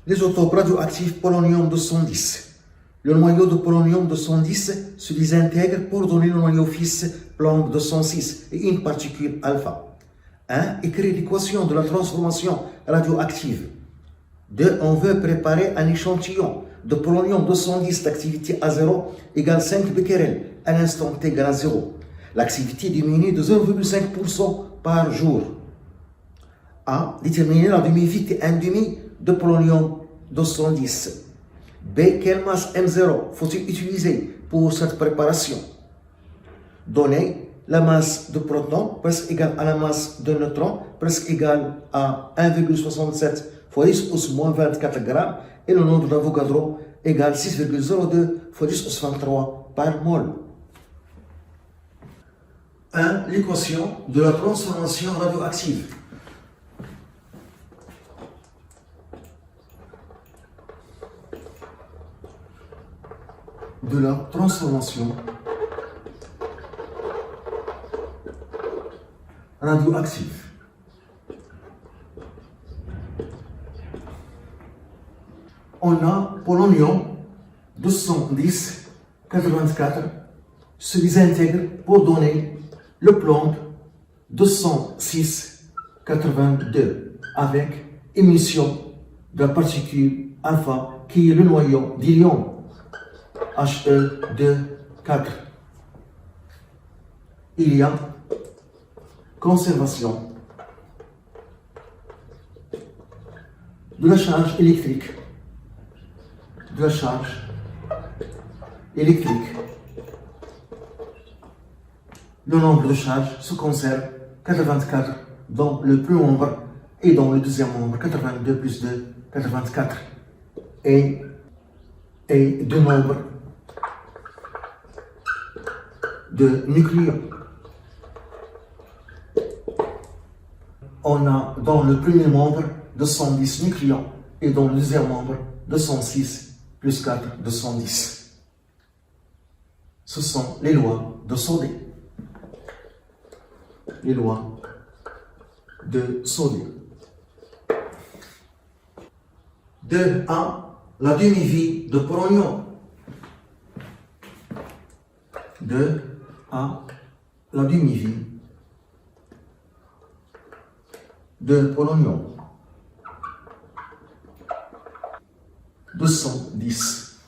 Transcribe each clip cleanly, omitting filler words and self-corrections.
L'isotope radioactif polonium-210. Le noyau de polonium-210 se désintègre pour donner le noyau fils plomb-206 et une particule alpha. 1. Écrire l'équation de la transformation radioactive. 2. On veut préparer un échantillon de polonium-210 d'activité à 0 égale 5 becquerel à l'instant t égale à 0. L'activité diminue de 0,5% par jour. A. Déterminer la demi-vie T1,5 de polonium-210. B. Quelle masse M0 faut-il utiliser pour cette préparation? Donner la masse de protons presque égale à la masse de neutrons presque égale à 1,67 fois 10 pouce moins 24 grammes et le nombre d'Avogadro égale 6,02 fois 10 pouce 23 par mol. 1. L'équation de la transformation radioactive. De la transformation radioactive. On a polonium 210 84 se désintègre pour donner le plomb 206 82 avec émission de la particule alpha qui est le noyau d'hélium He2 4. Il y a conservation de la charge électrique, Le nombre de charges se conserve 84 dans le premier nombre et dans le deuxième nombre 82 plus 2, 84 et deux nombres de nucléons. On a dans le premier membre 210 nucléons et dans le deuxième membre 206 plus 4, 210. Ce sont les lois de Sodé. Les lois de Sodé. 2A, la demi-vie de polonium. 2A, la demi-vie de polonium. 210.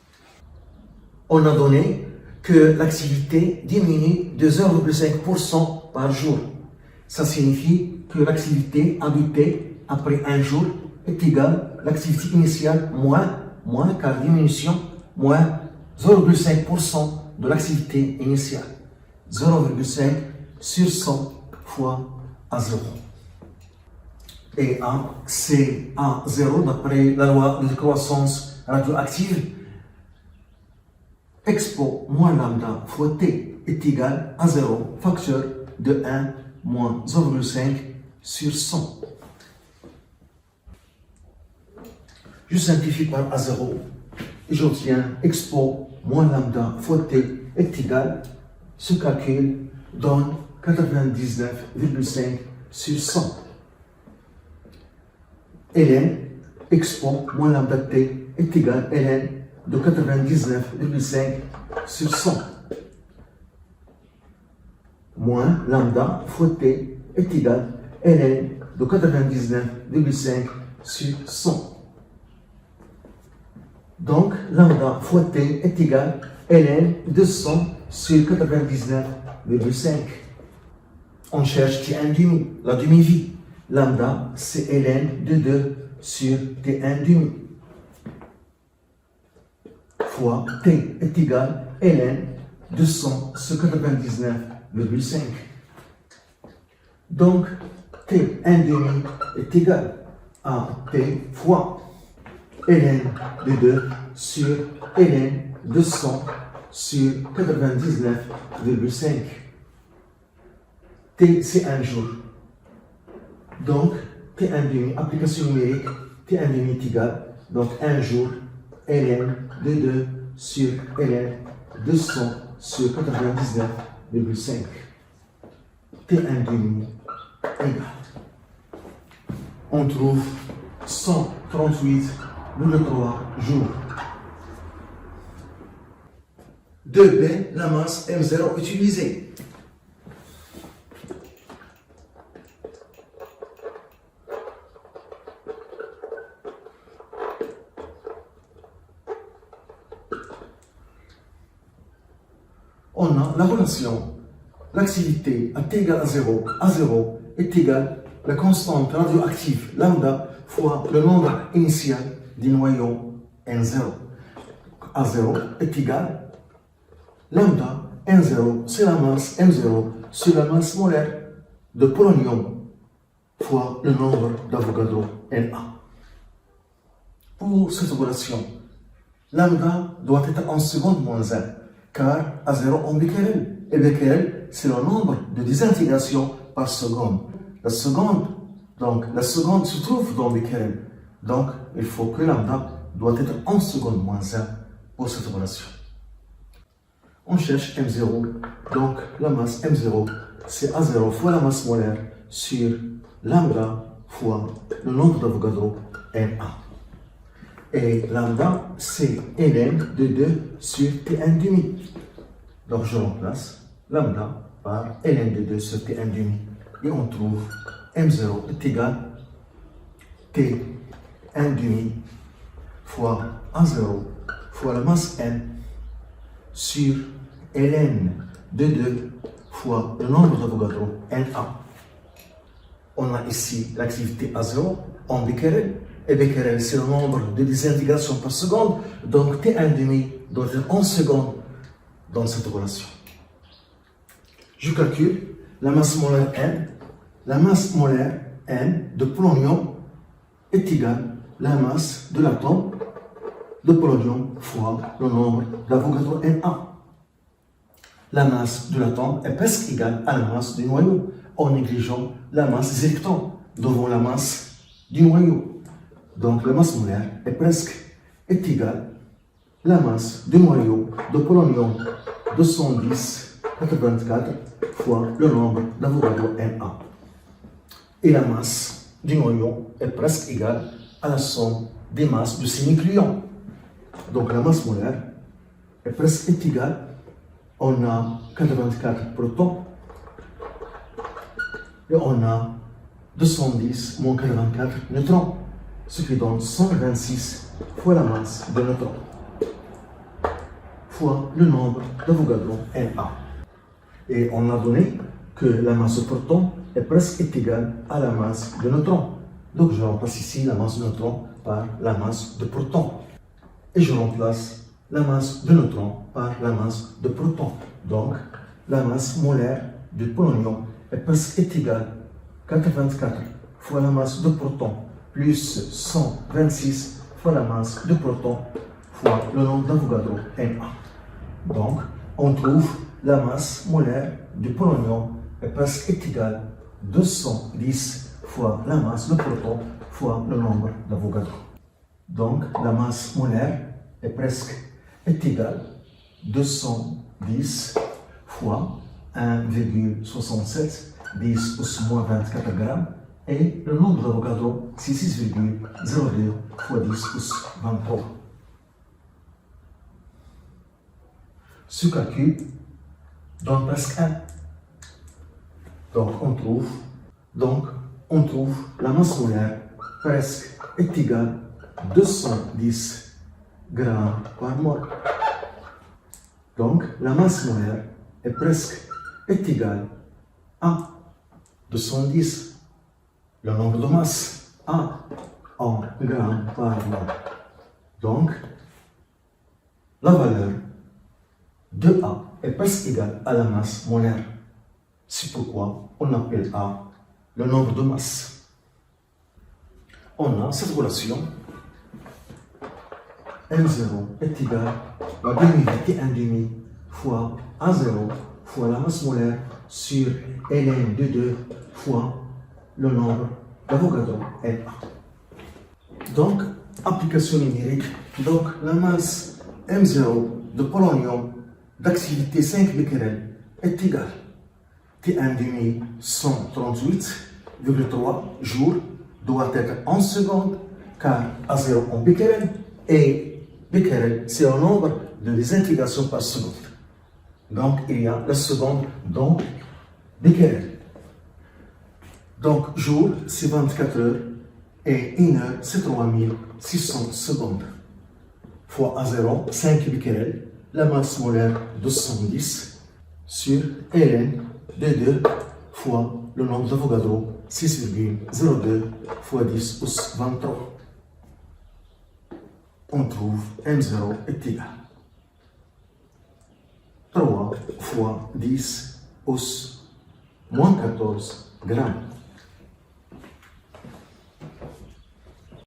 On a donné que l'activité diminue de 0,5% par jour. Ça signifie que l'activité habitée après un jour est égale à l'activité initiale moins car diminution moins 0,5% de l'activité initiale. 0,5 sur 100 fois A0. Et A, c'est A0 d'après la loi de décroissance radioactive. Expo moins lambda fois T est égal à 0, facteur de 1 moins 0,5 sur 100. Je simplifie par A0 et j'obtiens expo moins lambda fois T est égal, ce calcul donne 99,5 sur 100. Ln expo moins lambda T est égal Ln de 99,5 sur 100. Moins lambda fois T est égal Ln de 99,5 sur 100. Donc, lambda fois T est égal Ln de 100 sur 99,5. On cherche T1,5, la demi-vie. Lambda, c'est Ln de 2 sur T1,5. Fois T est égal Ln de 100 sur 99,5. Donc, T1,5 est égal à T fois Ln de 2 sur Ln de 100 sur 99,5. T, c'est un jour. Donc, T1,5, application numérique, T1,5 est égal, donc un jour, Ln de 2 sur Ln de 100 sur 99,5. T1,5 égale. On trouve 138 jours. 2B, la masse M0 utilisée. On a la relation, l'activité à t égale à 0 est égale à la constante radioactive lambda fois le nombre initial du noyau N0. A0 est égal lambda N0, c'est la masse M0 sur la masse molaire de polonium fois le nombre d'Avogadro Na. Pour cette relation, lambda doit être en seconde moins 1, car A0 en becquerel, et becquerel c'est le nombre de désintégrations par seconde. La seconde se trouve dans becquerel, donc il faut que lambda doit être en seconde moins 1 pour cette relation. On cherche M0, donc la masse M0 c'est A0 fois la masse molaire sur lambda fois le nombre d'Avogadro Na. Et lambda c'est ln de 2 sur T1 demi. Donc je remplace lambda par ln de 2 sur T1 demi. Et on trouve M0 est égal T1 demi fois A0 fois la masse n sur ln de 2 fois le nombre d'Avogadro Na. On a ici l'activité A0 en becquerel, et becquerel c'est le nombre de désintégrations par seconde, donc T1 demi doit être en seconde dans cette relation. Je calcule la masse molaire N. La masse molaire N de polonium est égale à la masse de l'atome de polonium fois le nombre d'Avogadro Na. La masse de l'atome est presque égale à la masse du noyau, en négligeant la masse des électrons devant la masse du noyau. Donc la masse molaire est égale à la masse du noyau de polonium 210,84 fois le nombre d'Avogadro Na. Et la masse du noyau est presque égale à la somme des masses de ces nucléons. Donc la masse molaire est presque égale. On a 84 protons et on a 210 moins 84 neutrons, ce qui donne 126 fois la masse de neutrons fois le nombre d'Avogadro Na. Et on a donné que la masse de protons est presque égale à la masse de neutrons. Donc je remplace ici la masse de neutrons par la masse de protons. Et je remplace la masse de neutrons par la masse de protons. Donc, la masse molaire du polonium est presque égale à 84 fois la masse de protons plus 126 fois la masse de protons fois le nombre d'Avogadro Na. Donc, on trouve la masse molaire du polonium est presque égale à 210 fois la masse de protons fois le nombre d'Avogadro. Donc, la masse molaire est égale à 210 fois 1,67 10 pouces moins 24 grammes et le nombre d'Avogadro c'est 6,02 fois 10 pouces 23. Ce calcul donne presque 1. Donc on trouve la masse molaire presque est égale à 210 grammes par mol. Donc la masse molaire est égale à 210, le nombre de masse, A en grammes par mol. Donc la valeur de A est presque égale à la masse molaire. C'est pourquoi on appelle A le nombre de masse. On a cette relation M0 est égal à T1 demi fois A0 fois la masse molaire sur ln de 2 fois le nombre d'Avogadro Na. Donc, application numérique. Donc, la masse M0 de polonium d'activité 5 becquerel est égale T1 demi 138,3 jours doit être en secondes car A0 en becquerel, et becquerel, c'est un nombre de désintégrations par seconde. Donc, il y a la seconde dans becquerel. Donc, jour, c'est 24 heures, et 1 heure, c'est 3600 secondes. Fois A0, 5 becquerel, la masse molaire 210, sur ln de 2 fois le nombre d'Avogadro, 6,02 fois 10 pouce 23. On trouve M0 est égal 3 fois 10 pouce moins 14 grammes.